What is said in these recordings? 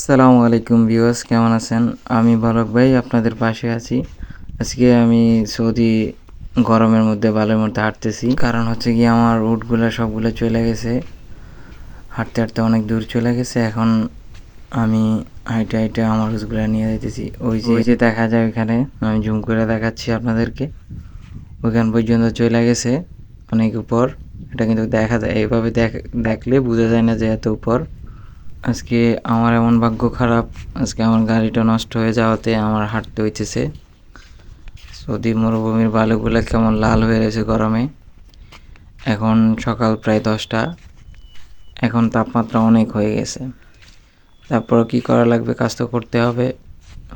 আসসালামু আলাইকুম ভিউয়ার্স, কেমন আছেন? আমি বালক ভাই আপনাদের পাশে আছি। আজকে আমি সৌদি গরমের মধ্যে বালুর মধ্যে হাঁটতেছি। কারণ হচ্ছে কি আমার উটগুলা সবগুলো চলে গেছে, হাঁটতে হাঁটতে অনেক দূর চলে গেছে। এখন আমি হাইটে হাইটে আমার উটগুলা নিয়ে যাইতেছি। ওই যে দেখা যায় ওইখানে, আমি জুম করে দেখাচ্ছি আপনাদেরকে। ওইখান পর্যন্ত চলে গেছে, অনেক উপর। এটা কিন্তু দেখা যায়, এইভাবে দেখলে বোঝা যায় না যে এত উপর। আজকে আমার এমন ভাগ্য খারাপ, আজকে আমার গাড়িটা নষ্ট হয়ে যাওয়াতে আমার হাঁটতে হইতেছে। সৌদি মরুভূমির বালুগুলো কেমন লাল হয়ে রয়েছে গরমে। এখন সকাল প্রায় 10টা, এখন তাপমাত্রা অনেক হয়ে গেছে। তারপর কি করা লাগবে, কাজ তো করতে হবে।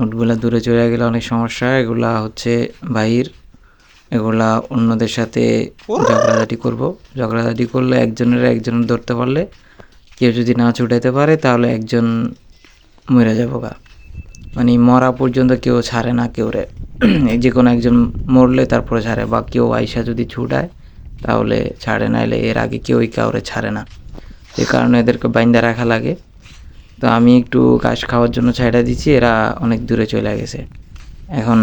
উটগুলা দূরে চলে গেলে অনেক সমস্যা। এগুলা হচ্ছে বাহির, এগুলা অন্যদের সাথে ঝগড়াঝাটি করব। ঝগড়াঝাটি করলে একজনের ধরতে পারলে, কেউ যদি না ছুটাইতে পারে তাহলে একজন মরে যাবো গা। মানে মরা পর্যন্ত কেউ ছাড়ে না কেউরে। যে কোনো একজন মরলে তারপরে ছাড়ে, বা কেউ আইসা যদি ছুটায় তাহলে ছাড়ে, নাইলে এর আগে কেউই কাউরে ছাড়ে না। সে কারণে এদেরকে বাইন্দা রাখা লাগে। তো আমি একটু ঘাস খাওয়ার জন্য ছাইড়া দিচ্ছি, এরা অনেক দূরে চলে গেছে। এখন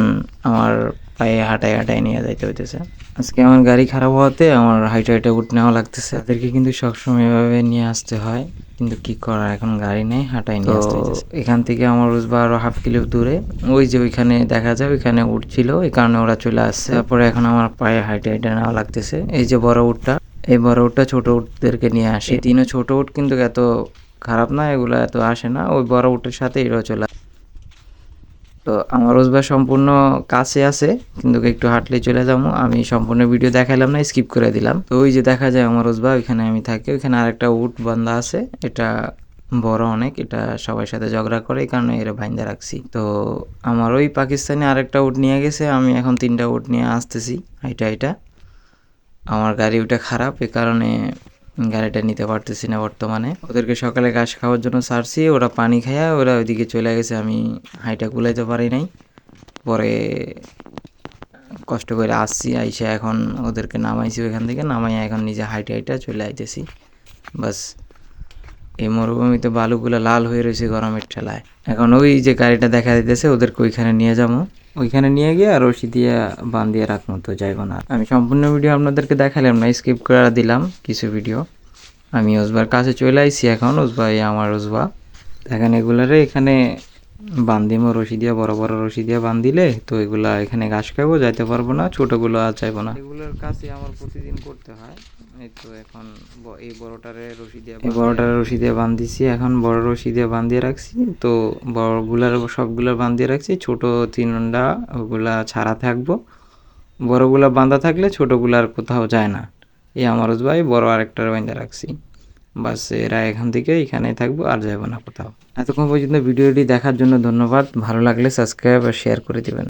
আমার পায়ে হাঁটায় হাঁটায় নিয়ে যাইতে হইতেছে। আজকে আমার গাড়ি খারাপ হওয়াতে আমার হাইটে হাইটে উঠ নেওয়া লাগতেছে। তাদেরকে কিন্তু সবসময় এভাবে নিয়ে আসতে হয়, কিন্তু কি করার, এখন গাড়ি নেই, হাঁটায় নিয়ে আসতে হইতেছে। এখান থেকে আমার রোজবা আরো হাফ কিলো দূরে, ওই যে ওইখানে দেখা যায় ওইখানে উঠছিল, এই কারণে ওরা চলে আসছে। তারপরে এখন আমার পায়ে হাইটে হাইটে নেওয়া লাগতেছে। এই যে বড় উটটা, এই বড় উটটা ছোট উটদেরকে নিয়ে আসে। এই তিনও ছোট উট কিন্তু এত খারাপ না, এগুলো এত আসে না। ওই বড় উটের সাথে এরাও চলে। তো আমার রোজবার সম্পূর্ণ কাছে আছে, কিন্তু একটু হাঁটলেই চলে যাবো। আমি সম্পূর্ণ ভিডিও দেখাইলাম না, স্কিপ করে দিলাম। তো ওই যে দেখা যায় আমার রোজবা, ওইখানে আমি থাকি। ওইখানে আরেকটা উট বান্ধা আছে, এটা বড় অনেক, এটা সবার সাথে ঝগড়া করে, এই কারণে এরা বাইন্ধা রাখছি। তো আমার ওই পাকিস্তানি আরেকটা উট নিয়ে গেছে, আমি এখন 3টা উট নিয়ে আসতেছি হাইটা হাইটা। আমার গাড়ি ওটা খারাপ, এ কারণে গাড়িটা নিতে পারতেছি না বর্তমানে। ওদেরকে সকালে ঘাস খাওয়ার জন্য ছাড়ছি, ওরা পানি খায়া ওরা ওইদিকে চলে গেছে, আমি হাইটা কুলাইতে পারি নাই। পরে কষ্ট করে আসছি, আইসা এখন ওদেরকে নামাইছি, ওইখান থেকে নামাইয়া এখন নিজে হাইটা হাইটা চলে আইতেছি। বাস, এই মরুভূমিতে বালুগুলো লাল হয়ে রয়েছে গরমের ঠেলায়। এখন ওই যে গাড়িটা দেখা দিতেছে, ওদেরকে ওইখানে নিয়ে যাবো। ওইখানে নিয়ে গিয়ে আর রশি দিয়ে বান্ধিয়ে রাখবো, তো যাইব না। আমি সম্পূর্ণ ভিডিও আপনাদেরকে দেখালাম না, স্কিপ করে দিলাম কিছু ভিডিও। আমি ওসবার কাছে চলে আইছি এখন। ওসবা, আমার ওসবা দেখেন, এগুলারে এখানে বান্ধিমো রশি দিয়ে, বড় বড় রশি দিয়ে বান্ধিলে তো এগুলা এখানে ঘাস খাবো, যাইতে পারবো না, ছোটগুলো আর চাইবো না। এগুলোর কাছে আমার প্রতিদিন করতে হয়। এই তো এখন এই বড়টারে রশি দিয়ে বান্ধিছি, এখন বড় রশি দিয়ে বান্ধিয়ে রাখছি। তো বড়গুলার সবগুলা বান্ধিয়ে রাখছি, ছোট 3টা ওগুলা ছাড়া থাকবো। বড়গুলা বাঁধা থাকলে ছোটগুলা আর কোথাও যায় না। এই আমার ভাই বড় আরেকটার বাঁধা রাখছি। বাস, এরা এখান থেকে এখানেই থাকবো, আর যাবো না কোথাও। এতক্ষণ পর্যন্ত ভিডিওটি দেখার জন্য ধন্যবাদ। ভালো লাগলে সাবস্ক্রাইব আর শেয়ার করে দেবেন।